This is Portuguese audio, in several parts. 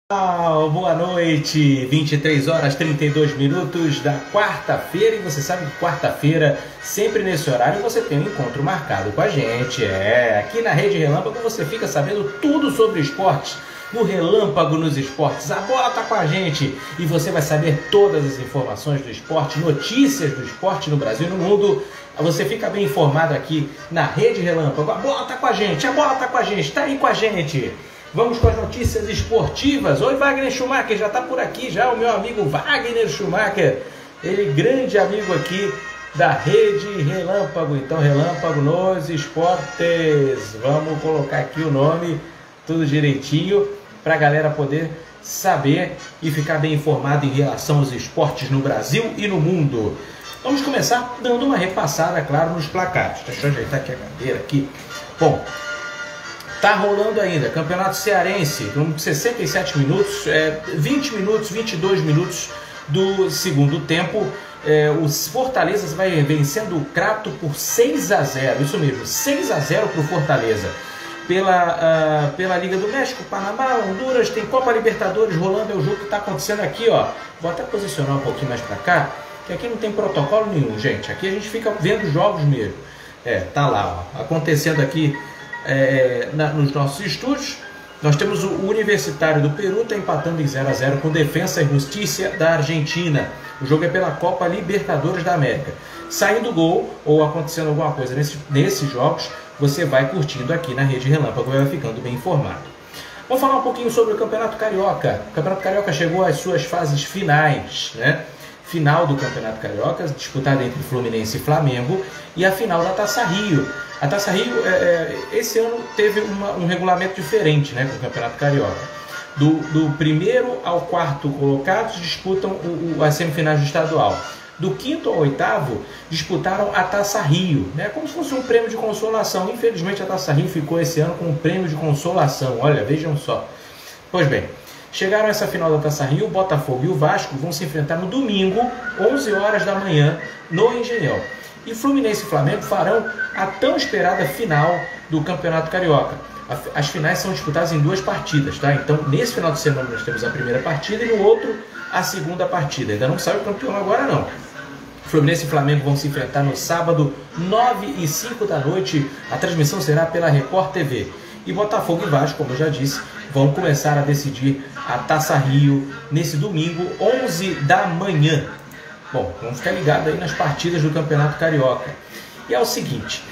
Boa noite, 23 horas 32 minutos da quarta-feira. E você sabe que quarta-feira, sempre nesse horário, você tem um encontro marcado com a gente. Aqui na Rede Relâmpago você fica sabendo tudo sobre esportes. No Relâmpago nos Esportes, a bola tá com a gente e você vai saber todas as informações do esporte, notícias do esporte no Brasil e no mundo. Você fica bem informado aqui na Rede Relâmpago. A bola tá com a gente, tá aí com a gente. Vamos com as notícias esportivas. Oi, Wagner Schumacher, já está por aqui já o meu amigo Wagner Schumacher, ele grande amigo aqui da Rede Relâmpago. Então, Relâmpago nos Esportes. Vamos colocar aqui o nome, tudo direitinho, para a galera poder saber e ficar bem informado em relação aos esportes no Brasil e no mundo. Vamos começar dando uma repassada, claro, nos placares. Deixa eu ajeitar aqui a cadeira aqui. Bom, tá rolando ainda, Campeonato Cearense, com 67 minutos, 20 minutos, 22 minutos do segundo tempo. O Fortaleza vai vencendo o Crato por 6-0, isso mesmo, 6-0 para o Fortaleza. Pela Liga do México, Panamá, Honduras, tem Copa Libertadores rolando, é o jogo que está acontecendo aqui, ó. Vou até posicionar um pouquinho mais para cá, que aqui não tem protocolo nenhum, gente. Aqui a gente fica vendo jogos mesmo. Tá lá, ó, acontecendo aqui. Nos nossos estúdios, nós temos o Universitário do Peru, está empatando em 0-0 com Defensa e Justiça da Argentina. O jogo é pela Copa Libertadores da América. Saindo gol ou acontecendo alguma coisa nesses jogos, você vai curtindo aqui na Rede Relâmpago e vai ficando bem informado. Vamos falar um pouquinho sobre o Campeonato Carioca. O Campeonato Carioca chegou às suas fases finais, né? Final do Campeonato Carioca, disputada entre Fluminense e Flamengo, e a final da Taça Rio. A Taça Rio, esse ano, teve um regulamento diferente, né, com o Campeonato Carioca. Do primeiro ao quarto colocados disputam as semifinais do estadual. Do quinto ao oitavo disputaram a Taça Rio, né, como se fosse um prêmio de consolação. Infelizmente a Taça Rio ficou esse ano com um prêmio de consolação, olha, vejam só. Pois bem, chegaram a essa final da Taça Rio, o Botafogo e o Vasco vão se enfrentar no domingo, 11 horas da manhã, no Engenhão. E Fluminense e Flamengo farão a tão esperada final do Campeonato Carioca. As finais são disputadas em 2 partidas, tá? Então, nesse final de semana nós temos a primeira partida e no outro a segunda partida. Ainda não sai o campeão agora, não. Fluminense e Flamengo vão se enfrentar no sábado, 9h05 da noite. A transmissão será pela Record TV. E Botafogo e Vasco, como eu já disse, vão começar a decidir a Taça Rio nesse domingo, 11 da manhã. Bom, vamos ficar ligados aí nas partidas do Campeonato Carioca. E é o seguinte,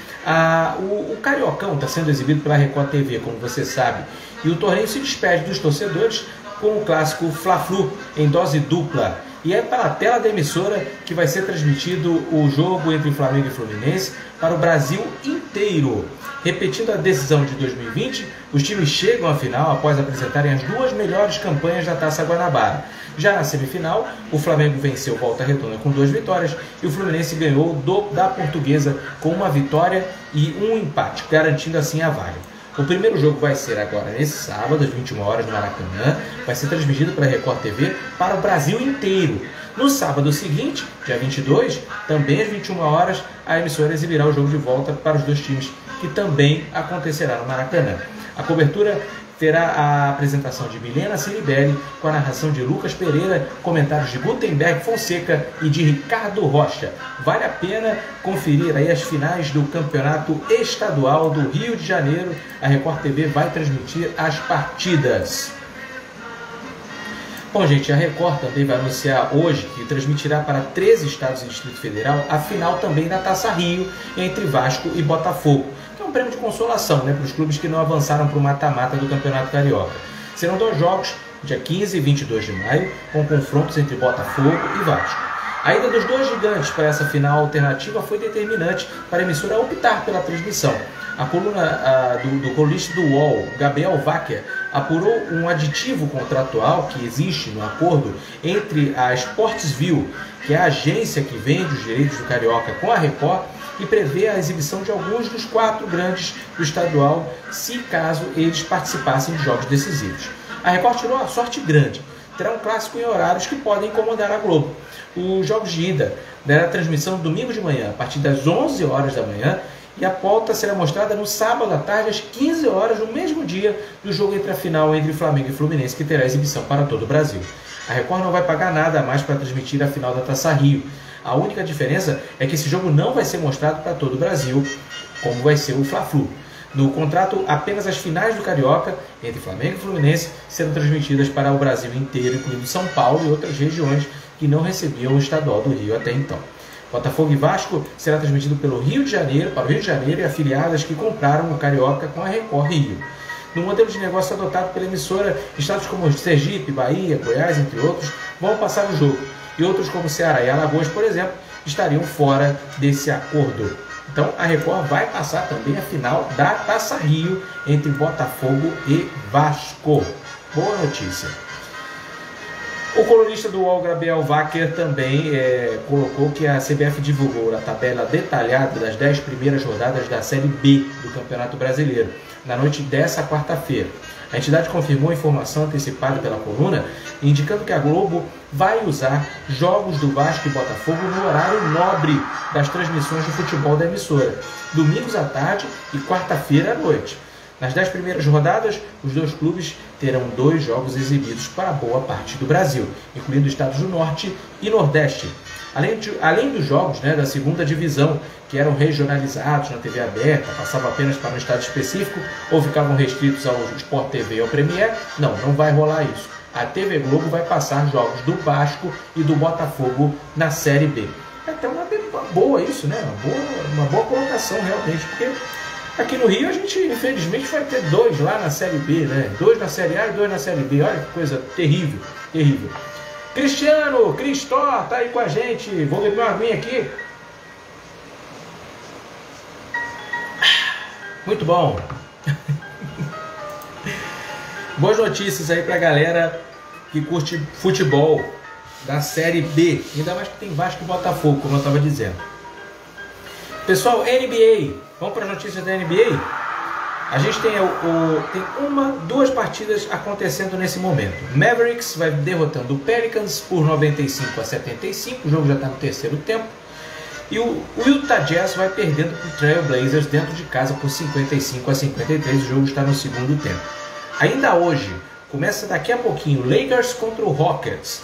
o Cariocão está sendo exibido pela Record TV, como você sabe, e o torneio se despede dos torcedores com o clássico Fla-Flu em dose dupla. E é pela tela da emissora que vai ser transmitido o jogo entre Flamengo e Fluminense para o Brasil inteiro. Repetindo a decisão de 2020, os times chegam à final após apresentarem as 2 melhores campanhas da Taça Guanabara. Já na semifinal, o Flamengo venceu Volta Redonda com 2 vitórias e o Fluminense ganhou da Portuguesa com 1 vitória e 1 empate, garantindo assim a vaga. O primeiro jogo vai ser agora nesse sábado, às 21 horas no Maracanã. Vai ser transmitido pela Record TV para o Brasil inteiro. No sábado seguinte, dia 22, também às 21 horas, a emissora exibirá o jogo de volta para os 2 times, que também acontecerá no Maracanã. A cobertura terá a apresentação de Milena Ciribelli, com a narração de Lucas Pereira, comentários de Gutenberg Fonseca e de Ricardo Rocha. Vale a pena conferir aí as finais do Campeonato Estadual do Rio de Janeiro. A Record TV vai transmitir as partidas. Bom, gente, a Record também vai anunciar hoje que transmitirá para 13 estados e Distrito Federal a final também da Taça Rio entre Vasco e Botafogo, que é um prêmio de consolação, né, para os clubes que não avançaram para o mata-mata do Campeonato Carioca. Serão 2 jogos, dia 15 e 22 de maio, com confrontos entre Botafogo e Vasco. A ida dos 2 gigantes para essa final alternativa foi determinante para a emissora optar pela transmissão. A coluna do colunista do UOL, Gabriel Wacker, apurou um aditivo contratual que existe no acordo entre a Sportsville, que é a agência que vende os direitos do Carioca, com a Record, e prevê a exibição de alguns dos 4 grandes do estadual, se caso eles participassem de jogos decisivos. A Record tirou a sorte grande. Terá um clássico em horários que podem incomodar a Globo. Os jogos de ida dará transmissão domingo de manhã, a partir das 11 horas da manhã, E a pauta será mostrada no sábado à tarde, às 15 horas, no mesmo dia do jogo entre a final entre Flamengo e Fluminense, que terá exibição para todo o Brasil. A Record não vai pagar nada a mais para transmitir a final da Taça Rio. A única diferença é que esse jogo não vai ser mostrado para todo o Brasil, como vai ser o Fla-Flu. No contrato, apenas as finais do Carioca, entre Flamengo e Fluminense, serão transmitidas para o Brasil inteiro, incluindo São Paulo e outras regiões que não recebiam o estadual do Rio até então. Botafogo e Vasco será transmitido pelo Rio de Janeiro, para o Rio de Janeiro e afiliadas que compraram o Carioca com a Record Rio. No modelo de negócio adotado pela emissora, estados como Sergipe, Bahia, Goiás, entre outros, vão passar o jogo. E outros como Ceará e Alagoas, por exemplo, estariam fora desse acordo. Então a Record vai passar também a final da Taça Rio entre Botafogo e Vasco. Boa notícia. O colunista do UOL, Gabriel Wacker, também colocou que a CBF divulgou a tabela detalhada das 10 primeiras rodadas da Série B do Campeonato Brasileiro, na noite dessa quarta-feira. A entidade confirmou a informação antecipada pela coluna, indicando que a Globo vai usar jogos do Vasco e Botafogo no horário nobre das transmissões de futebol da emissora, domingos à tarde e quarta-feira à noite. Nas 10 primeiras rodadas, os dois clubes terão 2 jogos exibidos para boa parte do Brasil, incluindo estados do Norte e Nordeste. Além dos jogos da segunda divisão, que eram regionalizados na TV aberta, passavam apenas para um estado específico ou ficavam restritos ao Sport TV e ao Premier, não vai rolar isso. A TV Globo vai passar jogos do Vasco e do Botafogo na Série B. É até uma boa isso, né? Uma boa colocação realmente, porque aqui no Rio a gente infelizmente vai ter 2 lá na Série B, né? 2 na Série A e 2 na Série B. Olha que coisa terrível, terrível. Cristiano, Cristó, tá aí com a gente. Vou beber uma aguinha aqui. Muito bom. Boas notícias aí pra galera que curte futebol da Série B. Ainda mais que tem Vasco e Botafogo, como eu estava dizendo. Pessoal, NBA. Vamos para as notícias da NBA? A gente tem duas partidas acontecendo nesse momento. Mavericks vai derrotando o Pelicans por 95-75. O jogo já está no terceiro tempo. E o Utah Jazz vai perdendo para o Trail Blazers dentro de casa por 55-53. O jogo está no segundo tempo. Ainda hoje, começa daqui a pouquinho, Lakers contra o Rockets.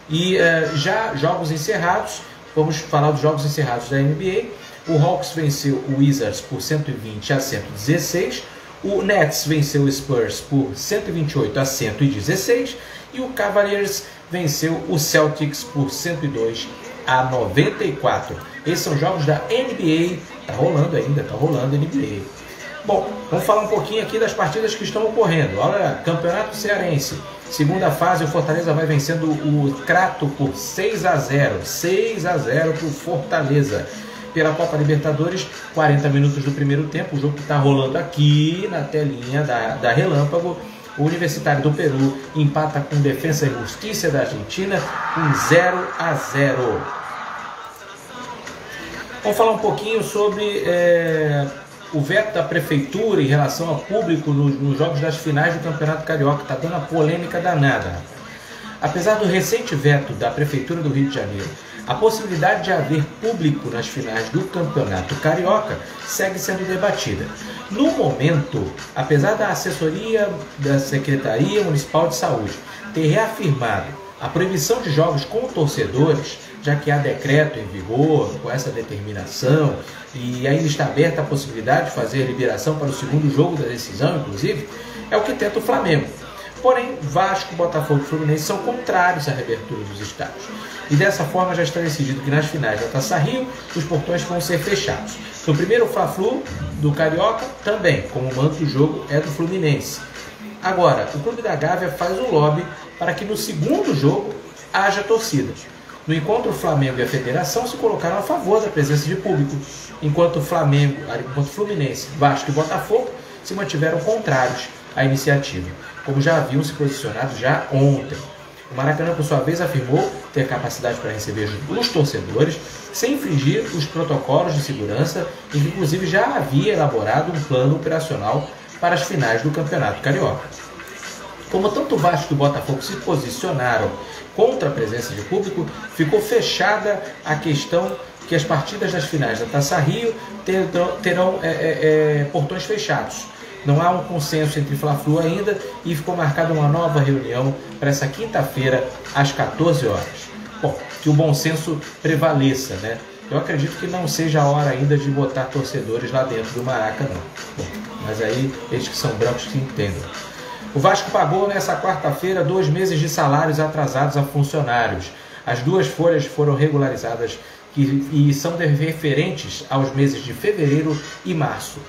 E já jogos encerrados, vamos falar dos jogos encerrados da NBA. O Hawks venceu o Wizards por 120-116. O Nets venceu o Spurs por 128-116. E o Cavaliers venceu o Celtics por 102-94. Esses são jogos da NBA. Tá rolando ainda, tá rolando NBA. Bom, vamos falar um pouquinho aqui das partidas que estão ocorrendo. Olha, Campeonato Cearense. Segunda fase, o Fortaleza vai vencendo o Crato por 6-0. 6-0 para o Fortaleza. Pela Copa Libertadores, 40 minutos do primeiro tempo. O jogo que está rolando aqui na telinha da Relâmpago. O Universitário do Peru empata com Defensa e Justiça da Argentina com 0-0. Vamos falar um pouquinho sobre o veto da Prefeitura em relação ao público nos jogos das finais do Campeonato Carioca. Está dando uma polêmica danada. Apesar do recente veto da Prefeitura do Rio de Janeiro, a possibilidade de haver público nas finais do Campeonato Carioca segue sendo debatida. No momento, apesar da assessoria da Secretaria Municipal de Saúde ter reafirmado a proibição de jogos com torcedores, já que há decreto em vigor com essa determinação e ainda está aberta a possibilidade de fazer liberação para o segundo jogo da decisão, inclusive, é o que tenta o Flamengo. Porém, Vasco, Botafogo e Fluminense são contrários à reabertura dos estádios. E dessa forma já está decidido que nas finais da Taça Rio, os portões vão ser fechados. No primeiro Fla-Flu do Carioca, também, como o mando do jogo é do Fluminense. Agora, o Clube da Gávea faz o lobby para que no segundo jogo haja torcida. No encontro, o Flamengo e a Federação se colocaram a favor da presença de público, enquanto Fluminense, Vasco e Botafogo se mantiveram contrários à iniciativa, como já haviam se posicionado já ontem. O Maracanã, por sua vez, afirmou ter capacidade para receber os torcedores sem infringir os protocolos de segurança e que, inclusive, já havia elaborado um plano operacional para as finais do Campeonato Carioca. Como tanto o Vasco e o Botafogo se posicionaram contra a presença de público, ficou fechada a questão que as partidas das finais da Taça Rio terão portões fechados. Não há um consenso entre Fla-Flu ainda e ficou marcada uma nova reunião para essa quinta-feira, às 14 horas. Bom, que o bom senso prevaleça, né? Eu acredito que não seja a hora ainda de botar torcedores lá dentro do Maraca, não. Bom, mas aí, eles que são brancos que entendem. O Vasco pagou nessa quarta-feira 2 meses de salários atrasados a funcionários. As 2 folhas foram regularizadas e são referentes aos meses de fevereiro e março.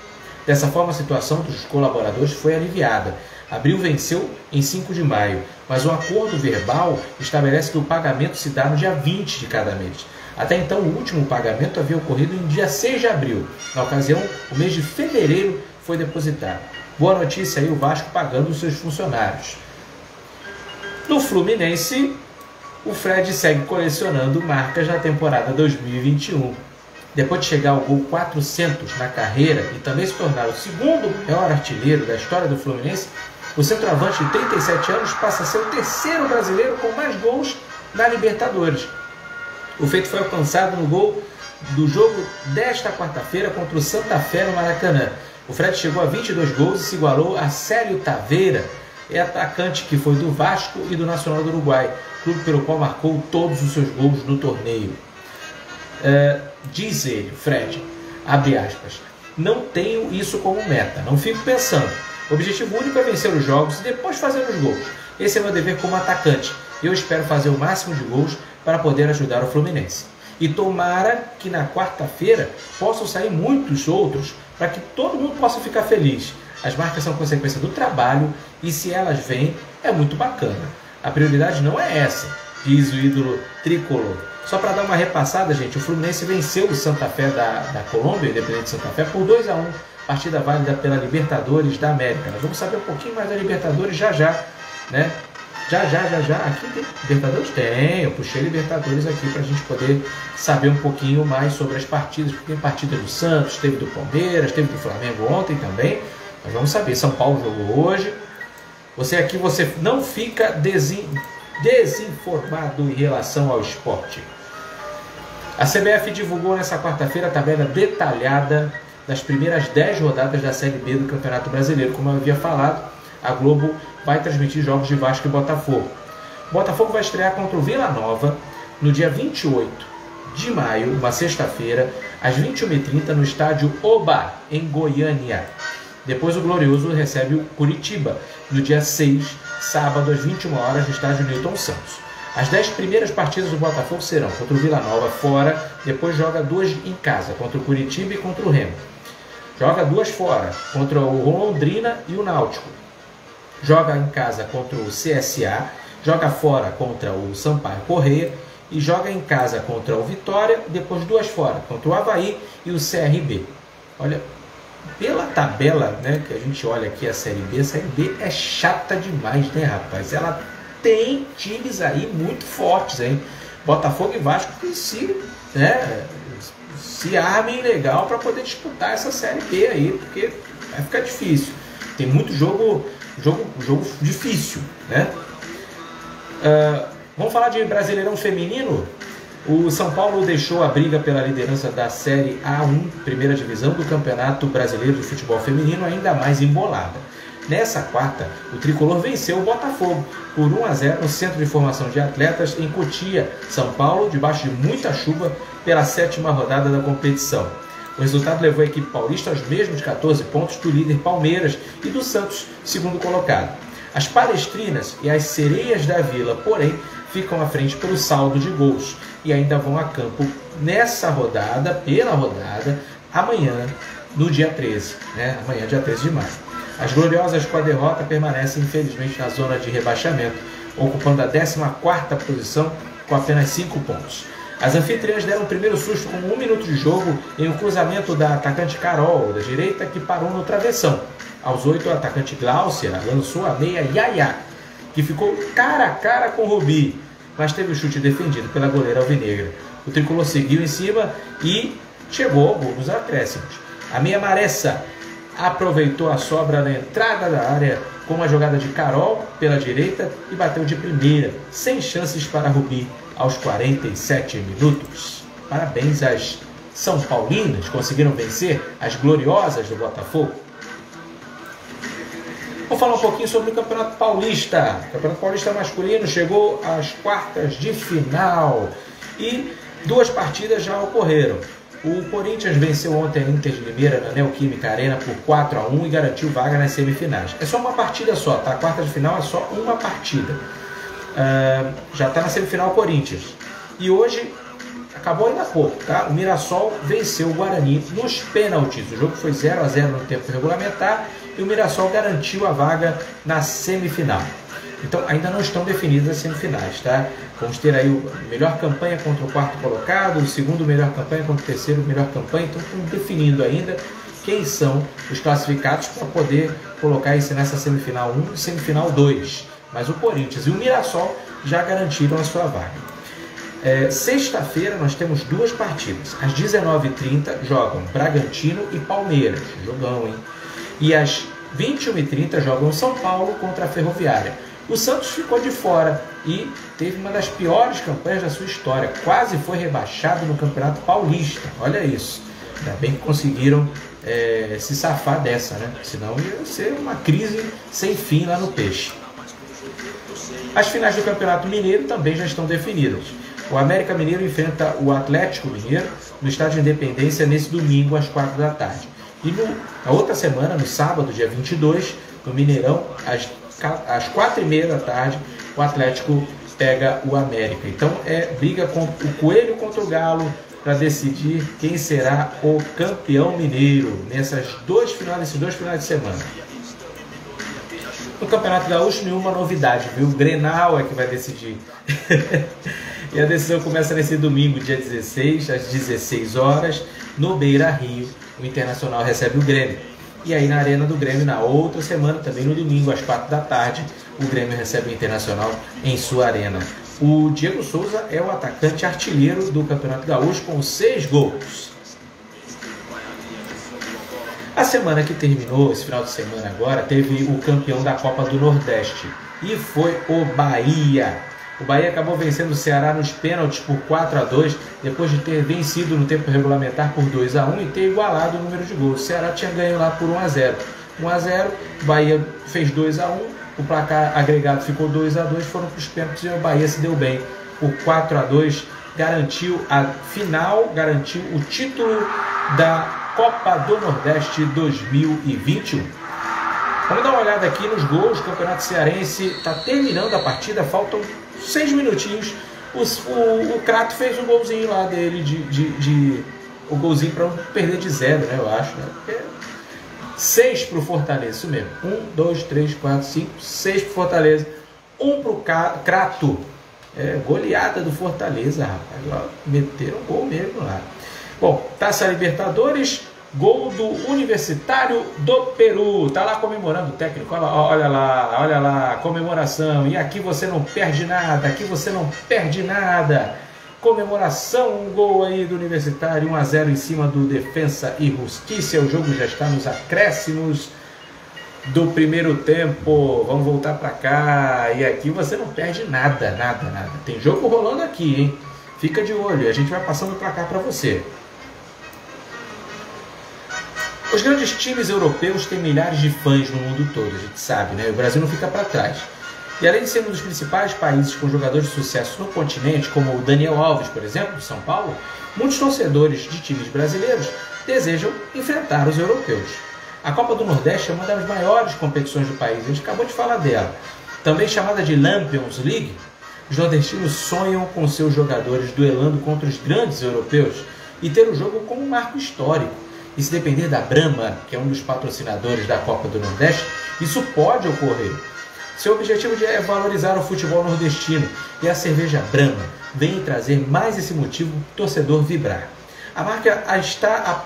Dessa forma, a situação dos colaboradores foi aliviada. Abril venceu em 5 de maio, mas o acordo verbal estabelece que o pagamento se dá no dia 20 de cada mês. Até então, o último pagamento havia ocorrido em dia 6 de abril. Na ocasião, o mês de fevereiro foi depositado. Boa notícia aí, o Vasco pagando os seus funcionários. No Fluminense, o Fred segue colecionando marcas na temporada 2021. Depois de chegar ao gol 400 na carreira e também se tornar o segundo maior artilheiro da história do Fluminense, o centroavante de 37 anos passa a ser o terceiro brasileiro com mais gols na Libertadores. O feito foi alcançado no gol do jogo desta quarta-feira contra o Santa Fé no Maracanã. O Fred chegou a 22 gols e se igualou a Célio Taveira, atacante que foi do Vasco e do Nacional do Uruguai, clube pelo qual marcou todos os seus gols no torneio. Diz ele, Fred, abre aspas, não tenho isso como meta, não fico pensando. O objetivo único é vencer os jogos e depois fazer os gols. Esse é meu dever como atacante. Eu espero fazer o máximo de gols para poder ajudar o Fluminense. E tomara que na quarta-feira possam sair muitos outros para que todo mundo possa ficar feliz. As marcas são consequência do trabalho e se elas vêm, é muito bacana. A prioridade não é essa, diz o ídolo tricolor. Só para dar uma repassada, gente, o Fluminense venceu o Santa Fé da Colômbia, o Independente Santa Fé, por 2-1. Partida válida pela Libertadores da América. Nós vamos saber um pouquinho mais da Libertadores já, né? Já. Aqui tem Libertadores? Tem. Eu puxei Libertadores aqui para a gente poder saber um pouquinho mais sobre as partidas. Porque tem partida do Santos, teve do Palmeiras, teve do Flamengo ontem também. Nós vamos saber. São Paulo jogou hoje. Você não fica desinformado em relação ao esporte. A CBF divulgou nessa quarta-feira a tabela detalhada das primeiras 10 rodadas da Série B do Campeonato Brasileiro. Como eu havia falado, a Globo vai transmitir jogos de Vasco e Botafogo. O Botafogo vai estrear contra o Vila Nova no dia 28 de maio, uma sexta-feira, às 21h30 no estádio Oba, em Goiânia. Depois o Glorioso recebe o Curitiba no dia 6, sábado, às 21 horas, no estádio Newton Santos. As 10 primeiras partidas do Botafogo serão contra o Vila Nova fora, depois joga 2 em casa, contra o Curitiba e contra o Remo. Joga 2 fora, contra o Londrina e o Náutico. Joga em casa contra o CSA, joga fora contra o Sampaio Corrêa e joga em casa contra o Vitória, depois 2 fora, contra o Avaí e o CRB. Olha, pela tabela, né, que a gente olha aqui a Série B é chata demais, né, rapaz? Ela tem times aí muito fortes, hein? Botafogo e Vasco que se armem legal para poder disputar essa Série B aí, porque vai ficar difícil. Tem muito jogo difícil, né? Vamos falar de Brasileirão Feminino? O São Paulo deixou a briga pela liderança da Série A1, primeira divisão do Campeonato Brasileiro de Futebol Feminino, ainda mais embolada. Nessa quarta, o tricolor venceu o Botafogo por 1-0 no Centro de Formação de Atletas em Cotia, São Paulo, debaixo de muita chuva, pela 7ª rodada da competição. O resultado levou a equipe paulista aos mesmos 14 pontos do líder Palmeiras e do Santos, segundo colocado. As palestrinas e as sereias da Vila, porém, ficam à frente pelo saldo de gols e ainda vão a campo pela rodada, amanhã, no dia 13, né? Amanhã, dia 13 de maio. As gloriosas com a derrota permanecem, infelizmente, na zona de rebaixamento, ocupando a 14ª posição com apenas 5 pontos. As anfitriãs deram o primeiro susto com 1 minuto de jogo em um cruzamento da atacante Carol, da direita, que parou no travessão. Aos 8, a atacante Gláucia lançou a meia Yaya, que ficou cara a cara com Rubi, mas teve o chute defendido pela goleira alvinegra. O tricolor seguiu em cima e chegou ao gol nos acréscimos. A meia Maressa aproveitou a sobra na entrada da área com uma jogada de Carol pela direita e bateu de primeira, sem chances para Rubi, aos 47 minutos. Parabéns às São Paulinas, conseguiram vencer as gloriosas do Botafogo. Vou falar um pouquinho sobre o Campeonato Paulista. O Campeonato Paulista masculino chegou às quartas de final e 2 partidas já ocorreram. O Corinthians venceu ontem a Inter de Limeira na Neoquímica Arena por 4-1 e garantiu vaga nas semifinais. É só uma partida só, tá? A quarta de final é só uma partida. Já está na semifinal o Corinthians. E hoje, acabou ainda há pouco, tá? O Mirassol venceu o Guarani nos pênaltis. O jogo foi 0-0 no tempo regulamentar e o Mirassol garantiu a vaga na semifinal. Então ainda não estão definidas as semifinais, tá? Vamos ter aí a melhor campanha contra o quarto colocado, o segundo melhor campanha contra o terceiro melhor campanha. Então estão definindo ainda quem são os classificados para poder colocar isso nessa semifinal 1 e semifinal 2. Mas o Corinthians e o Mirassol já garantiram a sua vaga. Sexta-feira nós temos 2 partidas. Às 19h30 jogam Bragantino e Palmeiras. Jogão, hein? E às 21h30 jogam São Paulo contra a Ferroviária. O Santos ficou de fora e teve uma das piores campanhas da sua história. Quase foi rebaixado no Campeonato Paulista. Olha isso. Ainda bem que conseguiram se safar dessa, né? Senão ia ser uma crise sem fim lá no Peixe. As finais do Campeonato Mineiro também já estão definidas. O América Mineiro enfrenta o Atlético Mineiro no Estádio Independência nesse domingo às 4h. E na outra semana, no sábado, dia 22, no Mineirão, às 4h30, o Atlético pega o América. Então briga com o Coelho contra o Galo para decidir quem será o campeão mineiro nesses dois finais de semana. No Campeonato Gaúcho, nenhuma novidade, viu? O Grenal é que vai decidir. E a decisão começa nesse domingo, dia 16, às 16 horas, no Beira-Rio. O Internacional recebe o Grêmio. E aí na Arena do Grêmio, na outra semana, também no domingo, às 4h, o Grêmio recebe o Internacional em sua arena. O Diego Souza é o atacante artilheiro do Campeonato Gaúcho com 6 gols. A semana que terminou, esse final de semana agora, teve o campeão da Copa do Nordeste. E foi o Bahia. O Bahia acabou vencendo o Ceará nos pênaltis por 4-2, depois de ter vencido no tempo regulamentar por 2-1 e ter igualado o número de gols. O Ceará tinha ganho lá por 1-0. 1-0, o Bahia fez 2-1, o placar agregado ficou 2-2, foram para os pênaltis e o Bahia se deu bem. Por 4-2, garantiu a final, garantiu o título da Copa do Nordeste 2021. Vamos dar uma olhada aqui nos gols. O Campeonato Cearense está terminando a partida, faltam 6 minutinhos. O Crato fez um golzinho lá dele, o golzinho para não perder de 0, né, eu acho. Né? 6 para o Fortaleza, isso mesmo. 1, 2, 3, 4, 5, 6 para o Fortaleza. 1 para o Crato. Goleada do Fortaleza, rapaz. Meteram um gol mesmo lá. Bom, Taça Libertadores, gol do Universitário do Peru. Tá lá comemorando o técnico. Olha lá, comemoração. E aqui você não perde nada, aqui você não perde nada. Comemoração, um gol aí do Universitário, 1-0 em cima do Defensa e Justiça. O jogo já está nos acréscimos do primeiro tempo. Vamos voltar para cá. E aqui você não perde nada. Tem jogo rolando aqui, hein? Fica de olho, a gente vai passando para cá para você. Os grandes times europeus têm milhares de fãs no mundo todo, a gente sabe, né? O Brasil não fica para trás. E além de ser um dos principais países com jogadores de sucesso no continente, como o Daniel Alves, por exemplo, de São Paulo, muitos torcedores de times brasileiros desejam enfrentar os europeus. A Copa do Nordeste é uma das maiores competições do país, a gente acabou de falar dela. Também chamada de Lampions League, os nordestinos sonham com seus jogadores duelando contra os grandes europeus e ter o jogo como um marco histórico. E se depender da Brahma, que é um dos patrocinadores da Copa do Nordeste, isso pode ocorrer. Seu objetivo é valorizar o futebol nordestino e a cerveja Brahma vem trazer mais esse motivo para o torcedor vibrar. A marca está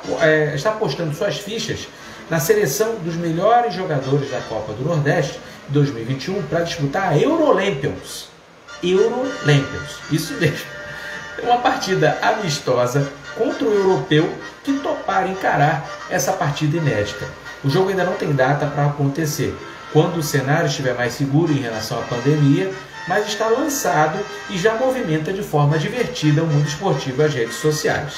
apostando suas fichas na seleção dos melhores jogadores da Copa do Nordeste 2021 para disputar a Eurolampions. Isso mesmo. É uma partida amistosa contra o europeu que topar encarar essa partida inédita. O jogo ainda não tem data para acontecer. Quando o cenário estiver mais seguro em relação à pandemia, mas está lançado e já movimenta de forma divertida o mundo esportivo e as redes sociais.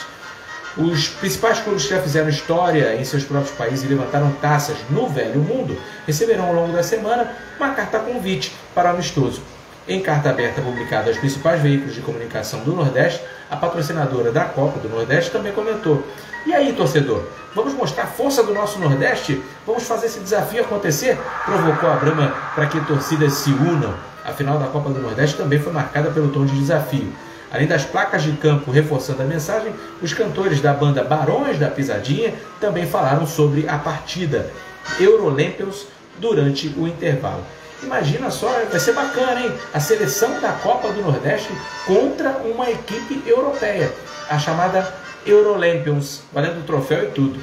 Os principais clubes que já fizeram história em seus próprios países e levantaram taças no velho mundo receberão ao longo da semana uma carta convite para o amistoso. Em carta aberta publicada aos principais veículos de comunicação do Nordeste, a patrocinadora da Copa do Nordeste também comentou: "E aí, torcedor, vamos mostrar a força do nosso Nordeste? Vamos fazer esse desafio acontecer?" Provocou a Brahma para que torcidas se unam. A final da Copa do Nordeste também foi marcada pelo tom de desafio. Além das placas de campo reforçando a mensagem, os cantores da banda Barões da Pisadinha também falaram sobre a partida Eurolampions durante o intervalo. Imagina só, vai ser bacana, hein? A seleção da Copa do Nordeste contra uma equipe europeia, a chamada Eurolampions, valendo o troféu e tudo.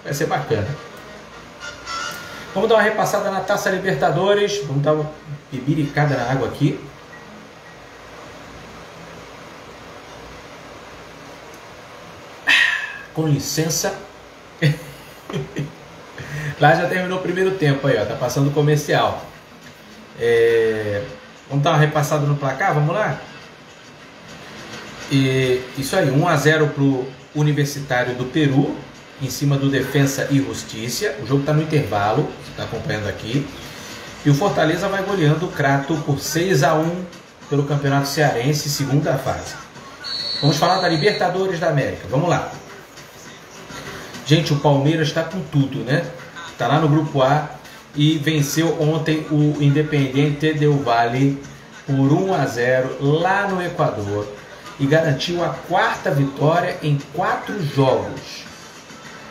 Vai ser bacana. Vamos dar uma repassada na Taça Libertadores. Vamos dar uma bebiricada na água aqui. Com licença. Lá já terminou o primeiro tempo aí, ó. Tá passando o comercial. Vamos dar uma repassada no placar, vamos lá? Isso aí, 1-0 para o Universitário do Peru, em cima do Defensa e Justiça. O jogo está no intervalo, você está acompanhando aqui. E o Fortaleza vai goleando o Crato por 6-1 pelo Campeonato Cearense, segunda fase. Vamos falar da Libertadores da América, vamos lá. Gente, o Palmeiras está com tudo, né? Está lá no Grupo A e venceu ontem o Independiente del Valle por 1-0 lá no Equador e garantiu a 4ª vitória em 4 jogos.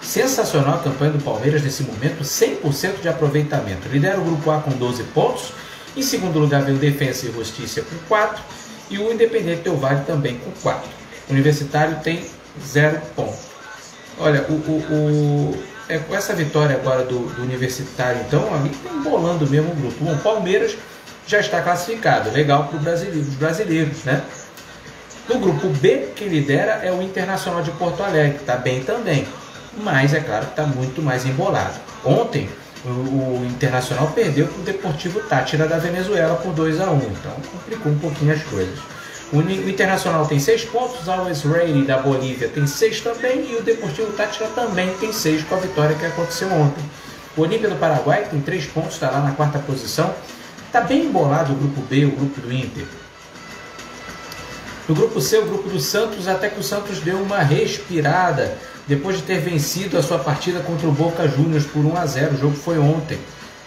Sensacional a campanha do Palmeiras nesse momento, 100% de aproveitamento. Lidera o Grupo A com 12 pontos, em segundo lugar vem o Defensa e Justiça com 4 e o Independiente del Valle também com 4. O Universitário tem 0 pontos. Olha, com essa vitória agora do Universitário, então, ali está embolando mesmo o grupo. O Palmeiras já está classificado, legal para os brasileiros, né? No grupo B, quem lidera é o Internacional de Porto Alegre, está bem também, mas é claro que está muito mais embolado. Ontem, o Internacional perdeu para o Deportivo Táchira da Venezuela por 2-1, então complicou um pouquinho as coisas. O Internacional tem 6 pontos, o Always Ready da Bolívia tem 6 também e o Deportivo Táchira também tem 6 com a vitória que aconteceu ontem. O Olímpia do Paraguai tem 3 pontos, está lá na 4ª posição. Está bem embolado o grupo B, o grupo do Inter. No grupo C, o grupo do Santos, até que o Santos deu uma respirada depois de ter vencido a sua partida contra o Boca Juniors por 1-0. O jogo foi ontem,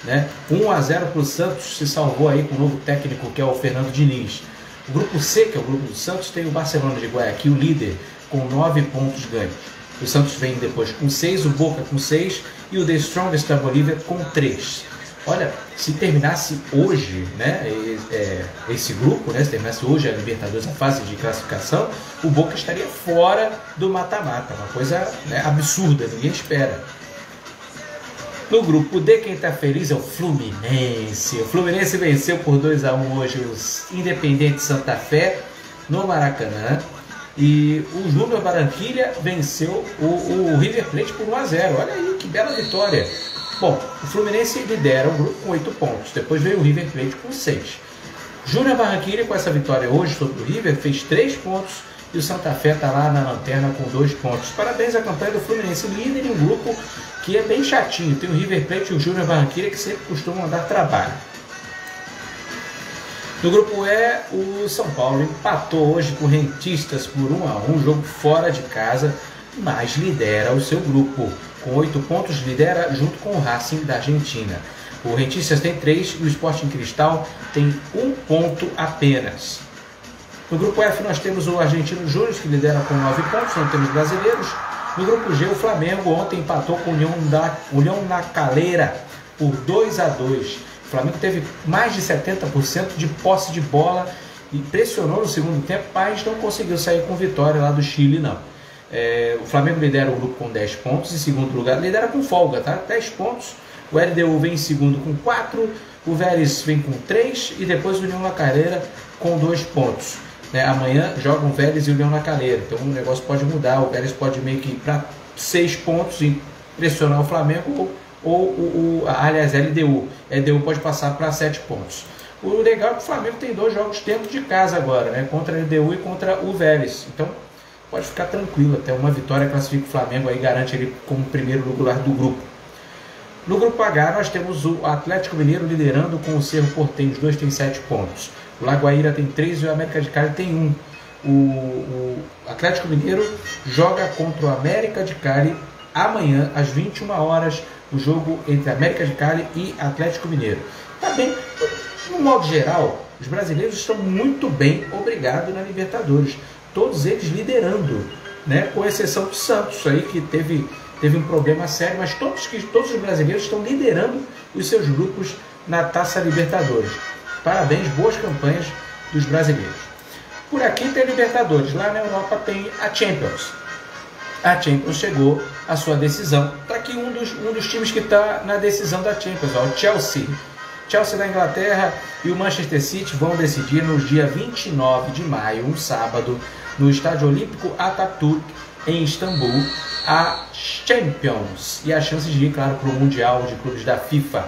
né? 1-0 para o Santos, se salvou aí com o novo técnico que é o Fernando Diniz. O grupo C, que é o grupo do Santos, tem o Barcelona de Guayaquil, líder, com 9 pontos ganhos. O Santos vem depois com 6, o Boca com 6 e o The Strongest da Bolívia com 3. Olha, se terminasse hoje, né, esse grupo, né, se terminasse hoje a Libertadores, a fase de classificação, o Boca estaria fora do mata-mata. Uma coisa, né, absurda, ninguém espera. No grupo D, quem está feliz é o Fluminense. O Fluminense venceu por 2-1 hoje os Independente Santa Fé no Maracanã. E o Júnior Barranquilla venceu o River Plate por 1-0. Olha aí, que bela vitória. Bom, o Fluminense lidera o grupo com 8 pontos. Depois veio o River Plate com 6. Júnior Barranquilla, com essa vitória hoje sobre o River, fez 3 pontos. E o Santa Fé está lá na lanterna com 2 pontos. Parabéns à campanha do Fluminense, líder em um grupo que é bem chatinho. Tem o River Plate e o Júnior Barranquilla que sempre costumam dar trabalho. No grupo E, o São Paulo empatou hoje com o Rentistas por 1-1, jogo fora de casa, mas lidera o seu grupo. Com 8 pontos, lidera junto com o Racing da Argentina. O Rentistas tem 3 e o Sporting Cristal tem 1 ponto apenas. No grupo F nós temos o Argentino Júnior, que lidera com 9 pontos, não temos brasileiros. No grupo G, o Flamengo ontem empatou com o União La Calera por 2-2. O Flamengo teve mais de 70% de posse de bola e pressionou no segundo tempo, mas não conseguiu sair com vitória lá do Chile, não. O Flamengo lidera o grupo com 10 pontos, em segundo lugar, lidera com folga, tá? 10 pontos. O LDU vem em segundo com 4, o Vélez vem com 3 e depois o União La Calera com 2 pontos. Amanhã jogam o Vélez e o União La Calera, então o negócio pode mudar, o Vélez pode meio que ir para 6 pontos e pressionar o Flamengo, aliás, LDU pode passar para 7 pontos. O legal é que o Flamengo tem 2 jogos dentro de casa agora, né? Contra a LDU e contra o Vélez. Então pode ficar tranquilo, até uma vitória classifica o Flamengo, aí garante ele como primeiro lugar do grupo. No grupo H nós temos o Atlético Mineiro liderando com o Cerro Porteño, os dois têm 7 pontos. O Lagoaíra tem 3 e o América de Cali tem 1. O Atlético Mineiro joga contra o América de Cali amanhã às 21 horas, o jogo entre América de Cali e Atlético Mineiro. Tá bem, no modo geral, os brasileiros estão muito bem, obrigado, na Libertadores. Todos eles liderando, né? Com exceção do Santos, aí que teve um problema sério, mas todos os brasileiros estão liderando os seus grupos na Taça Libertadores. Parabéns, boas campanhas dos brasileiros. Por aqui tem a Libertadores, lá na Europa tem a Champions. A Champions chegou à sua decisão. Está aqui um dos times que está na decisão da Champions, ó, o Chelsea. Chelsea da Inglaterra e o Manchester City vão decidir no dia 29 de maio, um sábado, no Estádio Olímpico Atatürk, em Istambul, a Champions. E a chance de ir, claro, para o Mundial de Clubes da FIFA.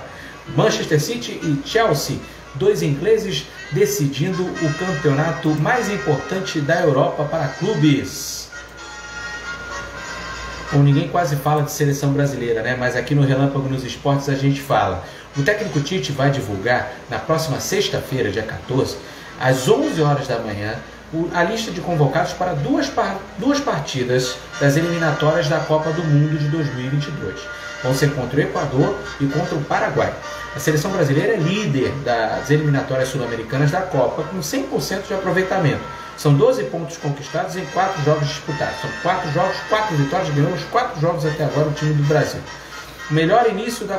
Manchester City e Chelsea, 2 ingleses decidindo o campeonato mais importante da Europa para clubes. Bom, ninguém quase fala de seleção brasileira, né? Mas aqui no Relâmpago nos Esportes a gente fala. O técnico Tite vai divulgar na próxima sexta-feira, dia 14, às 11 horas da manhã, a lista de convocados para duas partidas das eliminatórias da Copa do Mundo de 2022. Vão ser contra o Equador e contra o Paraguai. A seleção brasileira é líder das eliminatórias sul-americanas da Copa, com 100% de aproveitamento. São 12 pontos conquistados em 4 jogos disputados. São 4 jogos, 4 vitórias, ganhamos 4 jogos até agora o time do Brasil. O melhor início na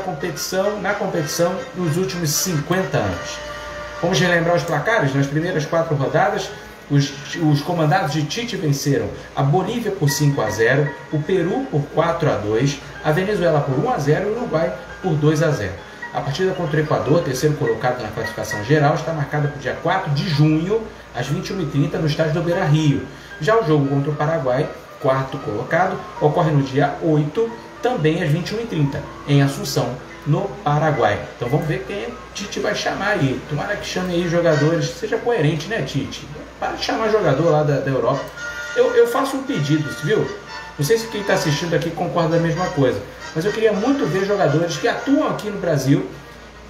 competição nos últimos 50 anos. Vamos relembrar os placares? Nas primeiras 4 rodadas, os comandados de Tite venceram a Bolívia por 5-0, o Peru por 4-2, a Venezuela por 1-0 e o Uruguai por 2-0. A partida contra o Equador, terceiro colocado na classificação geral, está marcada para o dia 4 de junho, às 21h30, no estádio do Beira-Rio. Já o jogo contra o Paraguai, quarto colocado, ocorre no dia 8, também às 21h30, em Assunção, no Paraguai. Então vamos ver quem o Tite vai chamar aí. Tomara que chame aí jogadores, seja coerente, né, Tite? Para de chamar jogador lá da Europa. Eu faço um pedido, viu? Não sei se quem está assistindo aqui concorda da mesma coisa, mas eu queria muito ver jogadores que atuam aqui no Brasil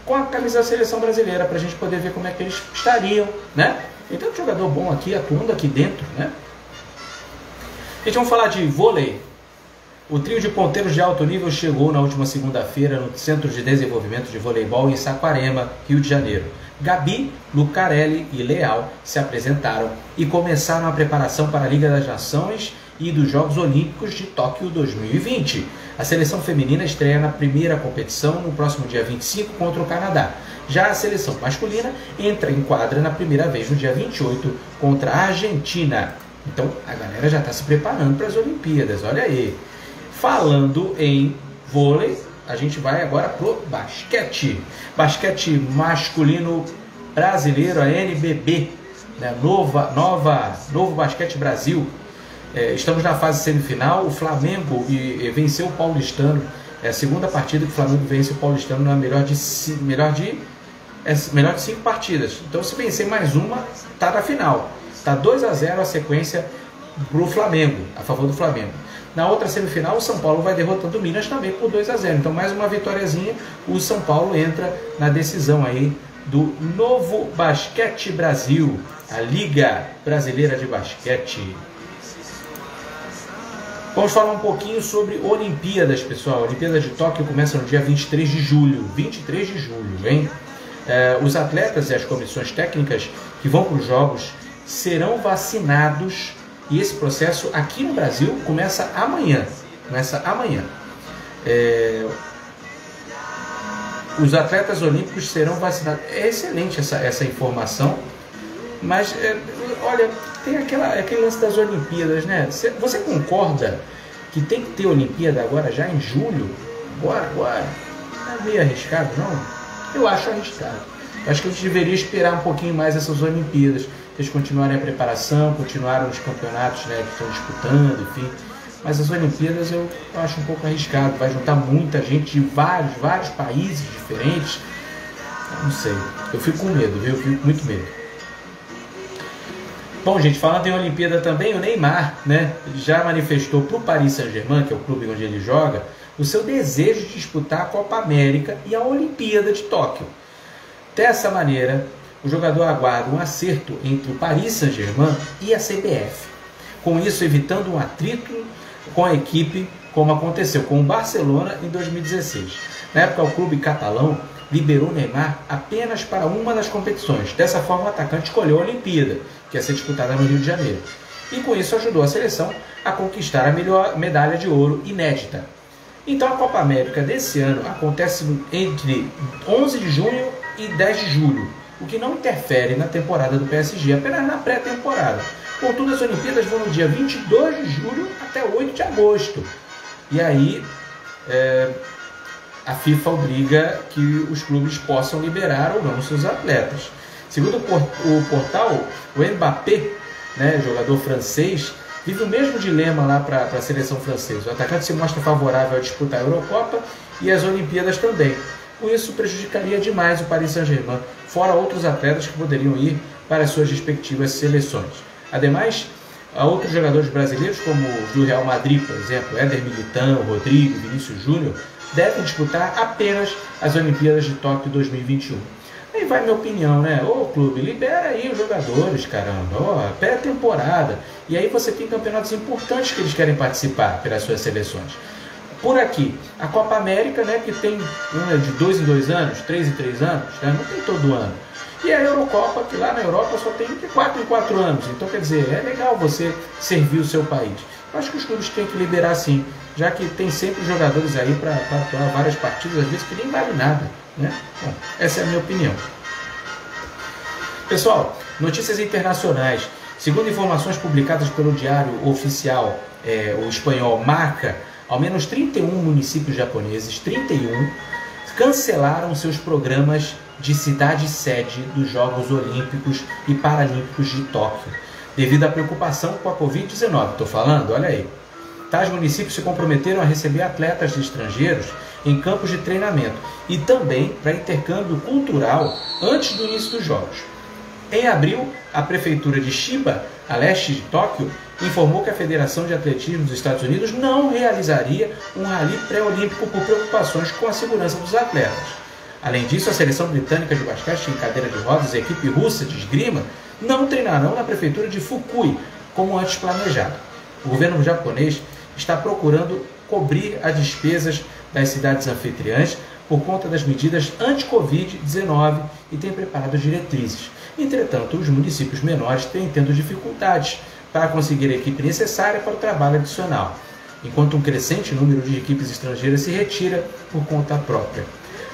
com a camisa da seleção brasileira, para a gente poder ver como é que eles estariam, né? Tem tanto jogador bom aqui, atuando aqui dentro, né? Gente, vamos falar de vôlei. O trio de ponteiros de alto nível chegou na última segunda-feira no Centro de Desenvolvimento de Voleibol em Saquarema, Rio de Janeiro. Gabi, Lucarelli e Leal se apresentaram e começaram a preparação para a Liga das Nações e dos Jogos Olímpicos de Tóquio 2020. A seleção feminina estreia na primeira competição no próximo dia 25 contra o Canadá. Já a seleção masculina entra em quadra na primeira vez no dia 28 contra a Argentina. Então a galera já está se preparando para as Olimpíadas, olha aí. Falando em vôlei, a gente vai agora pro basquete. Basquete masculino brasileiro, a NBB, né? Novo Basquete Brasil. Estamos na fase semifinal. O Flamengo venceu o Paulistano. É a segunda partida que o Flamengo vence o Paulistano na melhor de 5 partidas. Então, se vencer mais uma, está na final. Está 2-0 a sequência pro Flamengo, a favor do Flamengo. Na outra semifinal, o São Paulo vai derrotando o Minas também por 2-0. Então, mais uma vitóriazinha, o São Paulo entra na decisão aí do Novo Basquete Brasil, a Liga Brasileira de Basquete. Vamos falar um pouquinho sobre Olimpíadas, pessoal. A Olimpíada de Tóquio começa no dia 23 de julho. 23 de julho, hein? Os atletas e as comissões técnicas que vão para os Jogos serão vacinados. E esse processo aqui no Brasil começa amanhã. Os atletas olímpicos serão vacinados. É excelente essa informação. Mas, olha, tem aquele lance das Olimpíadas, né? Você concorda que tem que ter Olimpíada agora, já em julho? Agora? Não é meio arriscado, não? Eu acho arriscado. Eu acho que a gente deveria esperar um pouquinho mais essas Olimpíadas. Eles continuarem a preparação, continuaram os campeonatos, né, que estão disputando, enfim. Mas as Olimpíadas eu acho um pouco arriscado. Vai juntar muita gente de vários países diferentes. Não sei. Eu fico com medo, viu? Eu fico com muito medo. Bom, gente, falando em Olimpíada também, o Neymar, né, já manifestou para o Paris Saint-Germain, que é o clube onde ele joga, o seu desejo de disputar a Copa América e a Olimpíada de Tóquio. Dessa maneira, o jogador aguarda um acerto entre o Paris Saint-Germain e a CBF. Com isso, evitando um atrito com a equipe, como aconteceu com o Barcelona em 2016. Na época, o clube catalão liberou o Neymar apenas para uma das competições. Dessa forma, o atacante escolheu a Olimpíada, que ia ser disputada no Rio de Janeiro. E com isso ajudou a seleção a conquistar a melhor medalha de ouro inédita. Então a Copa América desse ano acontece entre 11 de junho e 10 de julho, o que não interfere na temporada do PSG, apenas na pré-temporada. Contudo, as Olimpíadas vão no dia 22 de julho até 8 de agosto. E aí a FIFA obriga que os clubes possam liberar ou não seus atletas. Segundo o portal, o Mbappé, né, jogador francês, vive o mesmo dilema lá para a seleção francesa. O atacante se mostra favorável a disputar a Eurocopa e as Olimpíadas também. Com isso, prejudicaria demais o Paris Saint-Germain, fora outros atletas que poderiam ir para as suas respectivas seleções. Ademais, há outros jogadores brasileiros, como os do Real Madrid, por exemplo, Éder Militão, Rodrigo, Vinícius Júnior, devem disputar apenas as Olimpíadas de Tóquio 2021. Aí vai minha opinião, né? Ô clube, libera aí os jogadores, caramba, ó, pré-temporada. E aí você tem campeonatos importantes que eles querem participar pelas suas seleções. Por aqui, a Copa América, né, que tem de 2 em 2 anos, 3 em 3 anos, né, não tem todo ano. E a Eurocopa, que lá na Europa só tem de 4 em 4 anos. Então, quer dizer, é legal você servir o seu país. Eu acho que os clubes têm que liberar sim, já que tem sempre jogadores aí para atuar várias partidas, às vezes que nem vale nada, né? Bom, essa é a minha opinião. Pessoal, notícias internacionais. Segundo informações publicadas pelo diário oficial, o espanhol Marca, ao menos 31 municípios japoneses, 31, cancelaram seus programas de cidade-sede dos Jogos Olímpicos e Paralímpicos de Tóquio, devido à preocupação com a Covid-19. Estou falando? Olha aí. Tais municípios se comprometeram a receber atletas estrangeiros em campos de treinamento e também para intercâmbio cultural antes do início dos Jogos. Em abril, a prefeitura de Chiba, a leste de Tóquio, informou que a Federação de Atletismo dos Estados Unidos não realizaria um rally pré-olímpico por preocupações com a segurança dos atletas. Além disso, a seleção britânica de basquete em cadeira de rodas e a equipe russa de esgrima não treinarão na prefeitura de Fukui, como antes planejado. O governo japonês está procurando cobrir as despesas das cidades anfitriãs por conta das medidas anti-Covid-19 e tem preparado diretrizes. Entretanto, os municípios menores têm tendo dificuldades para conseguir a equipe necessária para o trabalho adicional, enquanto um crescente número de equipes estrangeiras se retira por conta própria.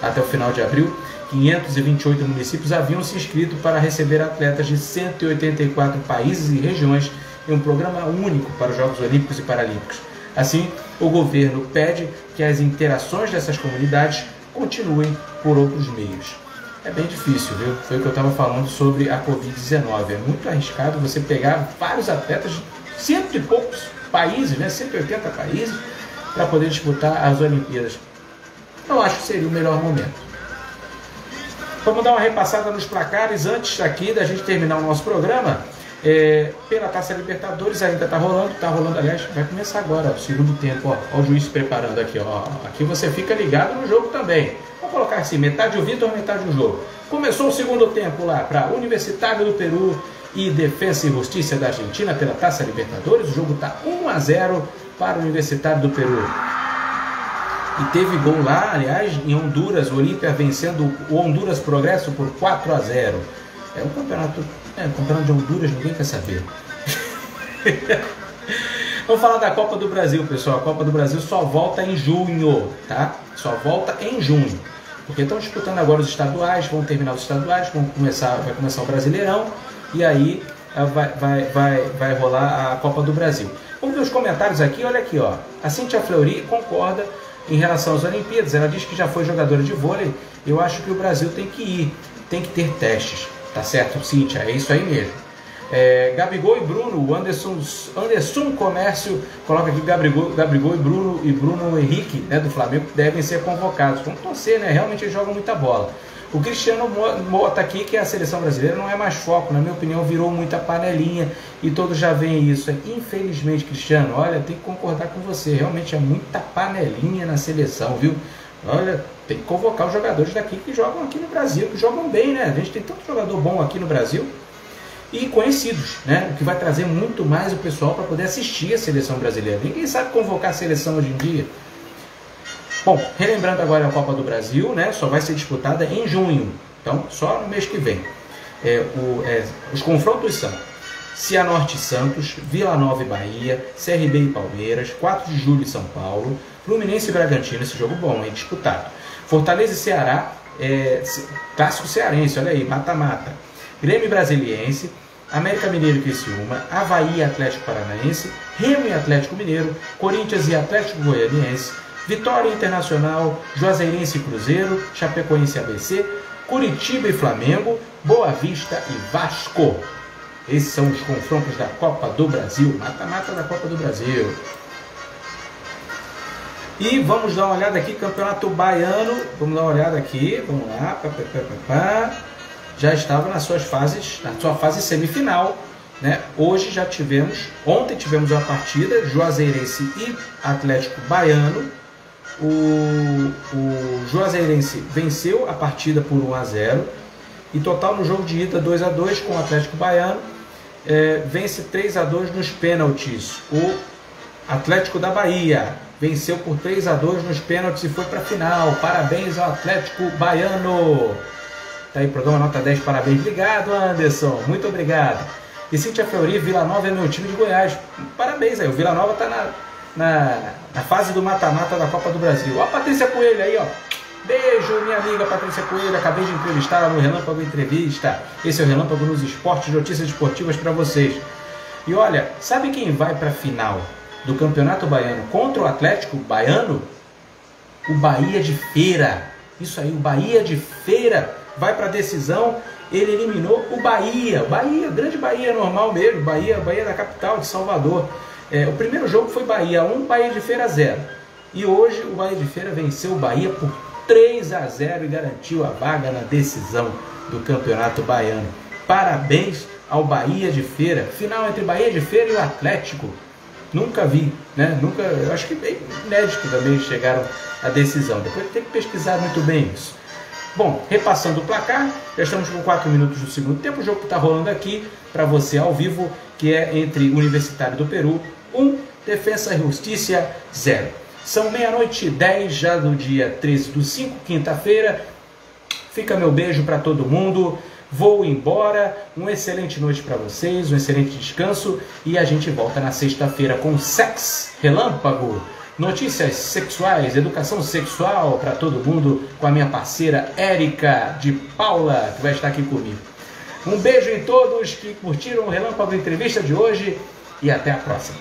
Até o final de abril, 528 municípios haviam se inscrito para receber atletas de 184 países e regiões em um programa único para os Jogos Olímpicos e Paralímpicos. Assim, o governo pede que as interações dessas comunidades continuem por outros meios. É bem difícil, viu? Foi o que eu estava falando sobre a Covid-19. É muito arriscado você pegar vários atletas de cento e poucos países, né? 180 países, para poder disputar as Olimpíadas. Eu acho que seria o melhor momento. Vamos dar uma repassada nos placares antes aqui da gente terminar o nosso programa. Pela Taça Libertadores ainda está rolando, aliás, vai começar agora, o segundo tempo, ó o juiz se preparando aqui, ó. Aqui você fica ligado no jogo também. Vamos colocar assim, metade o Vitor, metade o jogo. Começou o segundo tempo lá para Universitário do Peru e Defensa e Justiça da Argentina pela Taça Libertadores. O jogo está 1-0 para o Universitário do Peru. E teve gol lá, aliás, em Honduras, o Olímpia vencendo o Honduras Progresso por 4-0. É um campeonato de Honduras, ninguém quer saber. Vamos falar da Copa do Brasil, pessoal. A Copa do Brasil só volta em junho, tá? Só volta em junho. Porque estão disputando agora os estaduais, vão terminar os estaduais, vai começar o Brasileirão e aí vai rolar a Copa do Brasil. Vamos ver os comentários aqui, olha aqui, ó. A Cíntia Fleury concorda em relação às Olimpíadas. Ela diz que já foi jogadora de vôlei. Eu acho que o Brasil tem que ir, tem que ter testes. Tá certo, Cíntia? É isso aí mesmo. Gabigol e Bruno, o Anderson Comércio coloca aqui Gabigol e Bruno Henrique, né, do Flamengo, devem ser convocados. Vamos torcer, né? Realmente eles jogam muita bola. O Cristiano Mota aqui, que a seleção brasileira não é mais foco, na minha opinião, virou muita panelinha e todos já veem isso. Infelizmente, Cristiano, olha, tem que concordar com você, realmente é muita panelinha na seleção, viu? Olha, tem que convocar os jogadores daqui que jogam aqui no Brasil, que jogam bem, né? A gente tem tanto jogador bom aqui no Brasil e conhecidos, né? O que vai trazer muito mais o pessoal para poder assistir a seleção brasileira. Ninguém sabe convocar a seleção hoje em dia. Bom, relembrando agora a Copa do Brasil, né? Só vai ser disputada em junho, então só no mês que vem. Os confrontos são Cianorte e Santos, Vila Nova e Bahia, CRB e Palmeiras, 4 de julho e São Paulo, Fluminense e Bragantino, esse jogo bom, hein, disputado. Fortaleza e Ceará, clássico cearense, olha aí, mata-mata. Grêmio e Brasiliense, América Mineiro e Criciúma, Avaí e Atlético Paranaense, Remo e Atlético Mineiro, Corinthians e Atlético Goianiense, Vitória Internacional, Juazeirense e Cruzeiro, Chapecoense e ABC, Curitiba e Flamengo, Boa Vista e Vasco. Esses são os confrontos da Copa do Brasil, mata-mata da Copa do Brasil. E vamos dar uma olhada aqui, Campeonato Baiano, vamos dar uma olhada aqui, vamos lá, já estava na sua fase semifinal, né? Hoje já ontem tivemos uma partida, Juazeirense e Atlético Baiano. O Juazeirense venceu a partida por 1-0 e total no jogo de ida 2-2 com o Atlético Baiano, vence 3-2 nos pênaltis. O Atlético da Bahia venceu por 3-2 nos pênaltis e foi para a final. Parabéns ao Atlético Baiano. Tá aí, programa nota 10, parabéns. Obrigado, Anderson, muito obrigado. E Cíntia Fleury, Vila Nova é meu time de Goiás. Parabéns aí, o Vila Nova está na fase do mata-mata da Copa do Brasil. Ó a Patrícia Coelho aí, ó. Beijo, minha amiga Patrícia Coelho. Acabei de entrevistá-la no Relâmpago Entrevista. Esse é o Relâmpago nos Esportes, notícias esportivas para vocês. E olha, sabe quem vai para a final do Campeonato Baiano contra o Atlético Baiano? O Bahia de Feira. Isso aí, o Bahia de Feira vai para a decisão. Ele eliminou o Bahia, grande Bahia normal mesmo, Bahia da capital de Salvador. O primeiro jogo foi Bahia 1, Bahia de Feira 0. E hoje o Bahia de Feira venceu o Bahia por 3-0 e garantiu a vaga na decisão do Campeonato Baiano. Parabéns ao Bahia de Feira. Final entre Bahia de Feira e o Atlético. Nunca vi, né? Eu acho que bem inédito também chegaram à decisão. Depois tem que pesquisar muito bem isso. Bom, repassando o placar, já estamos com 4 minutos do segundo tempo. O jogo que está rolando aqui para você ao vivo, que é entre Universitário do Peru 1, Defensa e Justiça 0. São 00:10 já do dia 13/5, quinta-feira. Fica meu beijo para todo mundo. Vou embora. Uma excelente noite para vocês, um excelente descanso. E a gente volta na sexta-feira com Sex Relâmpago. Notícias sexuais, educação sexual para todo mundo com a minha parceira Érica de Paula, que vai estar aqui comigo. Um beijo em todos que curtiram o Relâmpago Entrevista de hoje e até a próxima.